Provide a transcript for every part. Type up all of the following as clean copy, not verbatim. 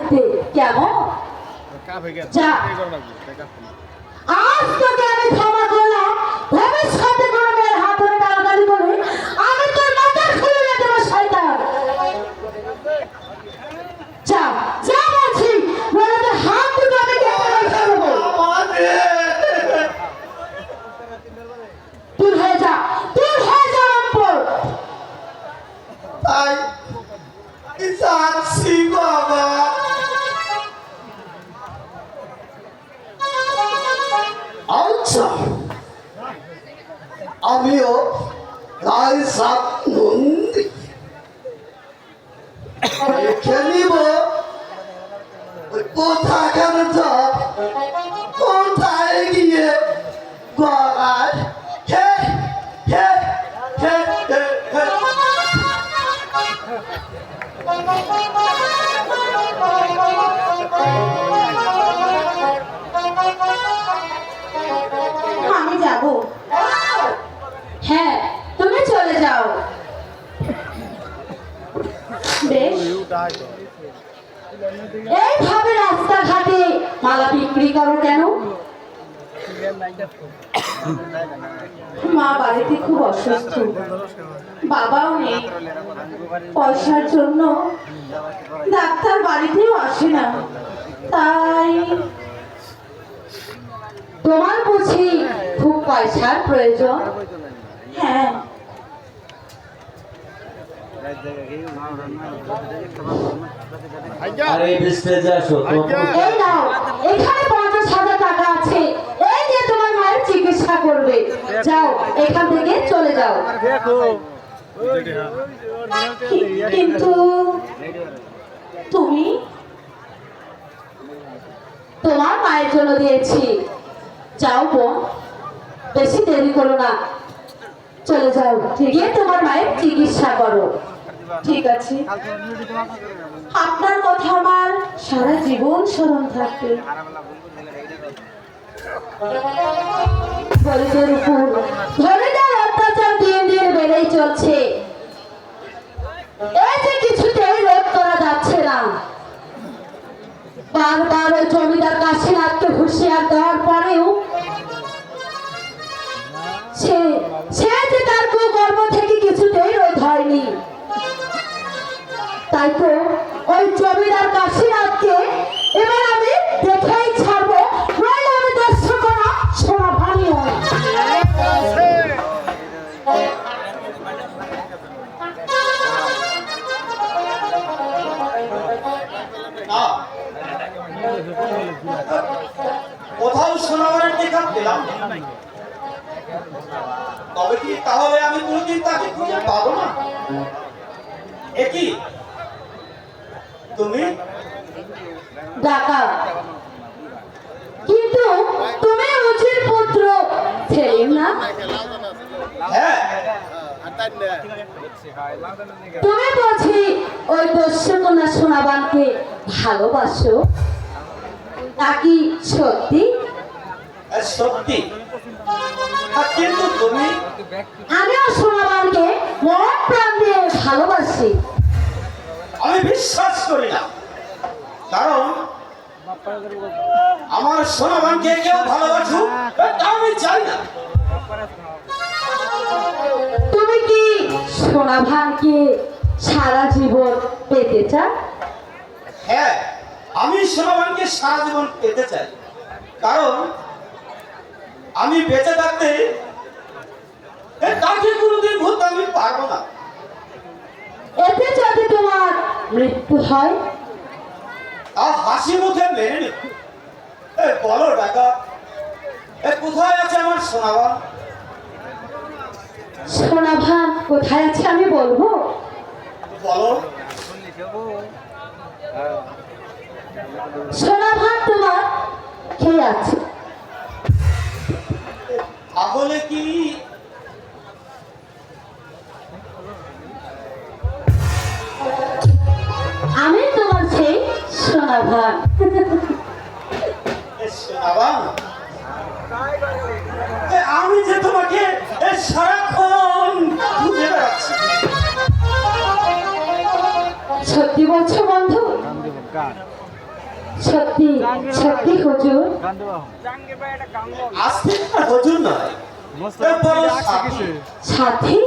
ঘুরতে, কেমন? যা, আজ তোকে আমি ক্ষমা করলাম, ভবিষ্যতে কোনো মেয়ের হাত ধরে টানাটানি করে আমি তোর মাথা খুলে দেবো শয়তান। যা যা বলছি, নইলে তোর হাত দুটো আমি কেটে রেখে দেবো। দূর হয়ে যা, দূর হয়ে যা রামপুর। তাই যাচ্ছি বাবা। আচ্ছা, আমিও রায় সাত নন্দী দেখে নিব কোথাকার জব, কোথায় গিয়ে গলায় হে হে হে হে হে। আমি যাব। হ্যাঁ, তুমি চলে যাও। বেশ, এইভাবে রাস্তাঘাটে মালা বিক্রি করো কেন? মা বাড়িতে খুব অসুস্থ, বাবাও নেই, পয়সার জন্য ডাক্তার বাড়িতেও আসে না। তাই তোমার বুঝি খুব পয়সার প্রয়োজন? হ্যাঁ। এই নাও, এখানে 50,000 টাকা আছে, এই যে তোমার মায়ের চিকিৎসা করবে। যাও, এখান থেকে চলে যাও। কিন্তু তুমি তোমার মায়ের জন্য দিয়েছি। যাও বোন, বেশি দেরি করো না, চলে যাও, গিয়ে তোমার মায়ের চিকিৎসা করো। ঠিক আছে, আপনার কথা আমার সারা জীবন স্মরণ থাকবে। গরিবের উপর ধনীদের অত্যাচার দিন দিন বেড়েই চলছে, এই যে কিছুতেই রোধ করা যাচ্ছে না। বারবার ওই জমিদার কাশীনাথকে হুঁশিয়ার দেওয়ার পরেও সে যে তার কুকর্ম থেকে কিছুতেই রোধ হয়নি। তাই তো ওই জমিদার কাশীনাথকে এবার আমি দেখেই ছাড়বো, নইলে আমি দর্শক না সোনা ভাঙি হয়। কোথাও সোনামানের দেখা পেলাম না। তবে কি তাহলে আমি কোনদিন তাকে খুঁজে পাবো না? একই তুমি ডাকাত, কিন্তু তুমি উজির পুত্র সেলিম না? হ্যাঁ, তুমি বলছি ওই দস্যুকন্যা সোনাবানকে ভালোবাসো, নাকি সত্যি? সত্যি। কিন্তু তুমি? আমিও সোনাবানকে মন প্রাণ দিয়ে ভালোবাসি। আমি বিশ্বাস করি না, কারণ আমার সোনাবানকে কেউ ভালোবাসুক তা আমি চাই না। তুমি কি সোনাভানকে সারা জীবন পেতে চাও? হ্যাঁ, আমি সোনাবানকে সারা জীবন পেতে চাই, কারণ আমি বেঁচে থাকতে তাকে কোনোদিন ভুলতে আমি পারবো না। এতে যদি তোমার মৃত্যু হয়? তা হাসি মুখে মেনে নি। বলো ডাকাত, কোথায় আছে আমার সোনাবান? সোনাভান কোথায় আছে আমি বলবো? বলো। সোনাভান তোমার কে আছে? তাহলে কি আমি তোমার সেই সোনাভান। সোনাবান, আমি যে তোমাকে সারাক্ষণ খুঁজে বেড়াচ্ছি। সত্যি বলছো বন্ধু? সত্যি সত্যি হুজুর। আস্তিক না হুজুর নয়, এ বড় সাথী। সাথী?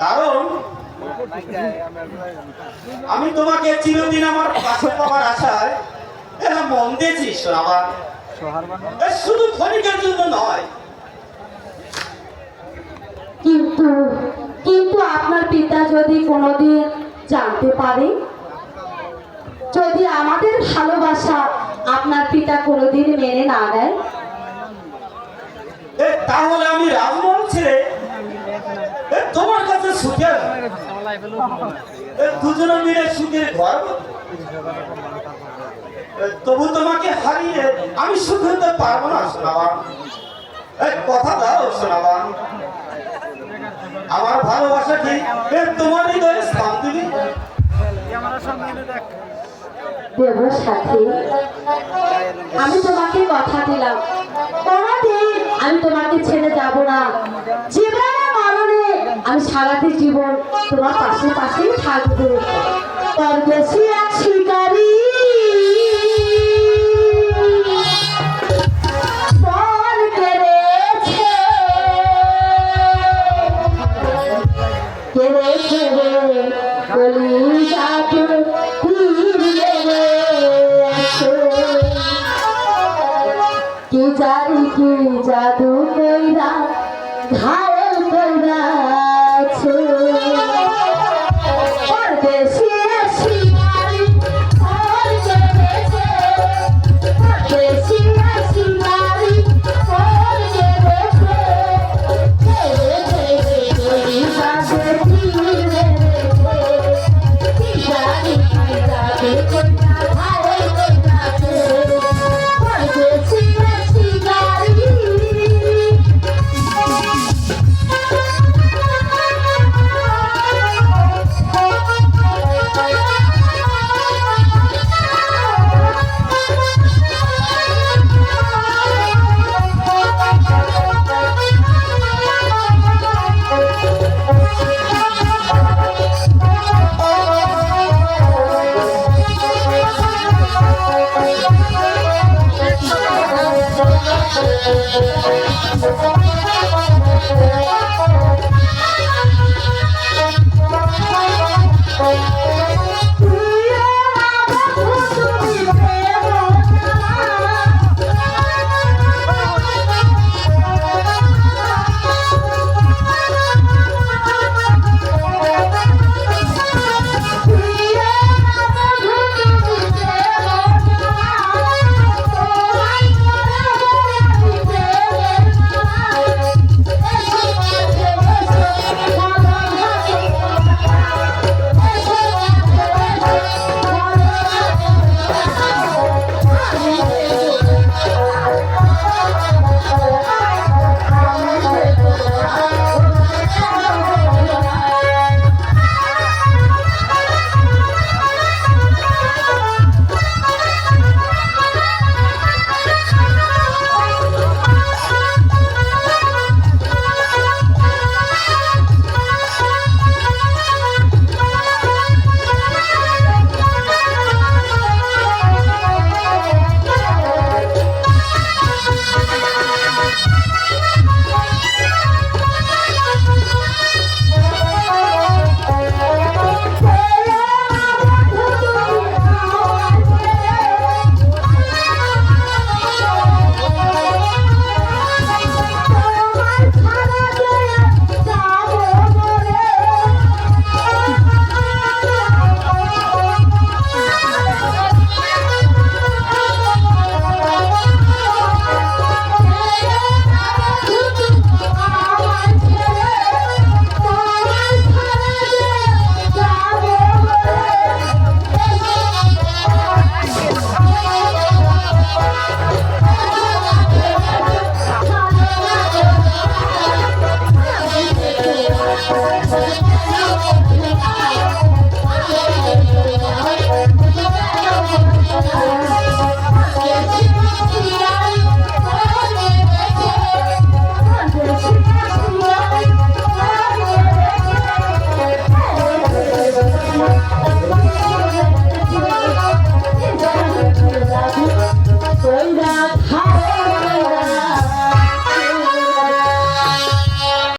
কারণ আমি তোমাকে চিরদিন আমার পাশে পাওয়ার আশায় এরা মন দিয়েছি সোনাবার। এ শুধু ক্ষণিকের জন্য নয়। কিন্তু কিন্তু আপনার পিতা যদি কোনোদিন জানতে পারে, যদি আমাদের ভালোবাসা আপনার পিতা কোনোদিন মেনে না নেয়, তাহলে আমি রাজমহল ছেড়ে তোমার কাছে সুখে দুজনে মিলে সুখের ঘর। তবু তোমাকে হারিয়ে আমি সুখ হতে পারবো না সোনাবান। কথা দাও সোনাবান, আমার ভালোবাসা কি তোমার হৃদয়ে স্থান দিবি? দেব সাথী, আমি তোমাকে কথা দিলাম, কোনোদিন আমি তোমাকে ছেড়ে যাব না। জীবনে মরণে আমি সারাটি জীবন তোমার পাশে পাশেই থাকবো। পরদেশী এক শিকারী মন কেড়েছে, কেড়ে কেড়ে কলিজাকে ফিরিয়ে এনেছে। কি জানি কি জাদু কইরা ঘায়েল কইরাছে। পরদেশী এক শিকারী মন কেড়েছে, পরদেশী এক শিকারী মন কেড়েছে, কেড়ে কেড়ে কলিজাকে ফিরিয়ে এনেছে। কি জানি কি জাদু কইরা ঘায়েল কইরাছে। পরদেশী এক শিকারী। ঘাড়ে